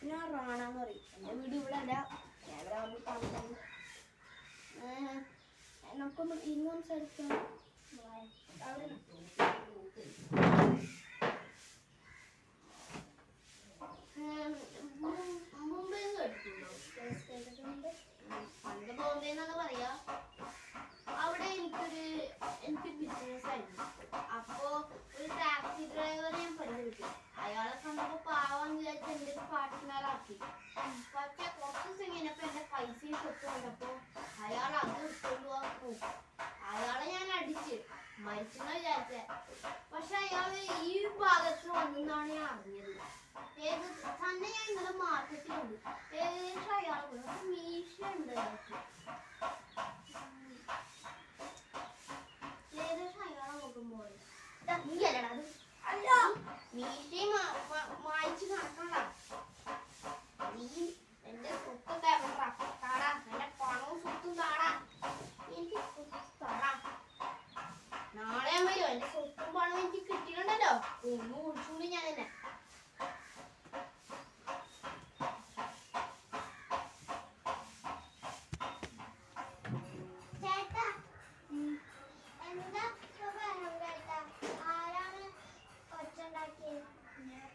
ഞാൻ റാണാന്ന് പറയും. എൻ്റെ വീട് ഇവിടെ അല്ല. നമുക്കൊന്ന് ഇന്ന് സംസാരിക്കാം. മുംബൈ കേട്ടിട്ടുണ്ടോ? പണ്ട് ബോംബെ എന്നാണ് പറയാ. അവിടെ എനിക്ക് ബിസിനസ് ആയിരുന്നു. അപ്പോ ഒരു ടാക്സി ഡ്രൈവറെ ഞാൻ പരിചയപ്പെട്ടു. അയാളെ കണ്ടപ്പോ പാവാന്ന് വിചാരിച്ച് എൻ്റെ പാർട്ട്ണറാക്കി. പക്ഷെ കുറച്ച് ദിവസം കഴിഞ്ഞപ്പോ എന്റെ പൈസയും സ്വത്ത് കണ്ടപ്പോ അയാൾ അത് ഇട്ടുകൊണ്ടു. അയാളെ ഞാൻ അടിച്ച് മരിച്ചെന്ന് വിചാരിച്ച. പക്ഷെ അയാള് ഈ ഭാഗത്ത് വന്നെന്നാണ് ഞാൻ അറിഞ്ഞത്. തന്നെ ഞാൻ ഇന്നലെ മാർക്കറ്റിലുണ്ട്. ഏകദേശം അയാൾ മീശ ഉണ്ട്. ഏകദേശം അയാളെ നോക്കുമ്പോൾ നീ അല്ലടാ അത് അല്ല മീശയും മായിച്ച് നടക്കണ്ട. നീ എന്റെ സ്വത്ത് താടാ, എന്റെ പണവും സ്വത്തും താടാ. എനിക്ക് താടാ. നാളെ വരും. എന്റെ സ്വത്തും പണവും എനിക്ക് കിട്ടിയിട്ടുണ്ടല്ലോ. ഒന്ന് കുടിച്ചുകൂടി ഞാൻ തന്നെ.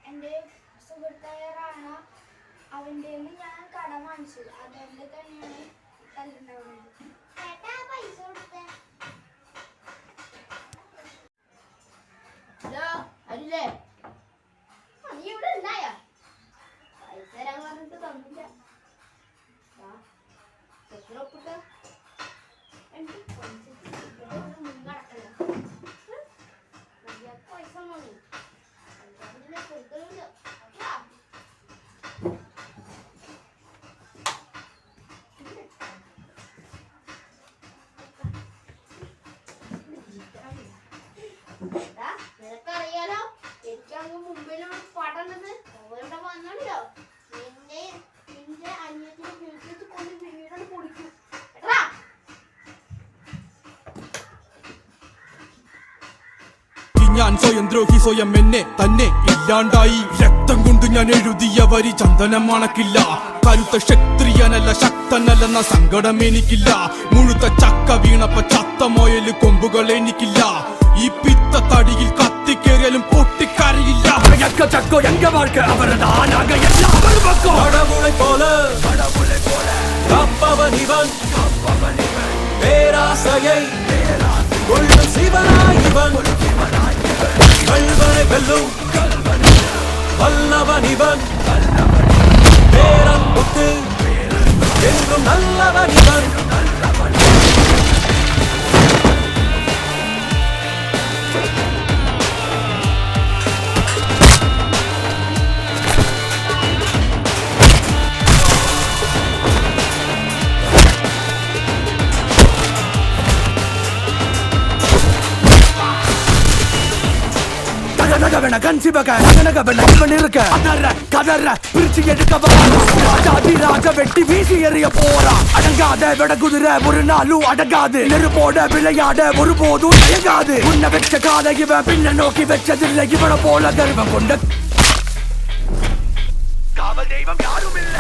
എൻ്റെ സുഹൃത്തായ റാണ, അവൻ്റെ ഞാൻ കടം വാങ്ങിച്ചു. അതുകൊണ്ട് തന്നെയാണ് തല്ലുണ്ടാവുന്നത്. പൈസ കൊടുത്തേ അല്ലേ? നീ ഇവിടെ ഉണ്ടായ പൈസ തരാൻ പറഞ്ഞിട്ട് തന്നില്ല. ഒപ്പിട്ട് എനിക്ക് മുൻകടക്കല്ല. പൈസ മതി കൊടുക്കലില്ല. നിനക്കറിയാലോ, എനിക്കങ്ങ് മുമ്പിലൊരു പടന്നത് ഓരോടെ വന്നോ. നിന്റെ അനിയത്തിനെ വീട്ടിൽ കൊണ്ട് വീടോട് പൊടിക്കും. ഞാൻ സ്വയം ദ്രോഹി, സ്വയം എന്നെ തന്നെ ഇല്ലാണ്ടായി. രക്തം കൊണ്ട് ഞാൻ എഴുതിയ വരി ചന്ദനം മണക്കില്ല. കരുത്ത ക്ഷത്രിയനല്ല, ശക്തനല്ലെന്ന സങ്കടം എനിക്കില്ല. മുഴുത്ത ചക്ക വീണപ്പ ചത്ത മൊയല് കൊമ്പുകൾ എനിക്കില്ല. ഈ പിത്ത തടിയിൽ കത്തിക്കേറിയാലും പൊട്ടിക്കരയില്ല. ചക്കോ എങ്ക வாழ்க்கை அவரதானாக எல்லாரும் பக்கம். கடவுளை போல கப்பவன் இவன், பேராசையை கொள்ளும் சிவனாய் இவன். கல்வனை வெல்லும் வல்லவன் இவன். பேரன்புக்கு என்றும் நல்லவன் இவன். வெட்டி வீசி எறிய போறா. அடங்காத விட குதிரை ஒரு நாளும் அடங்காது. நெருப்போட விளையாட ஒருபோதும் தயங்காது. உன்னை வச்ச கால இவன் பின்ன நோக்கி வச்சதில்லை. இவனை போல கர்வம் கொண்ட காவல் தெய்வம் யாரும் இல்லை.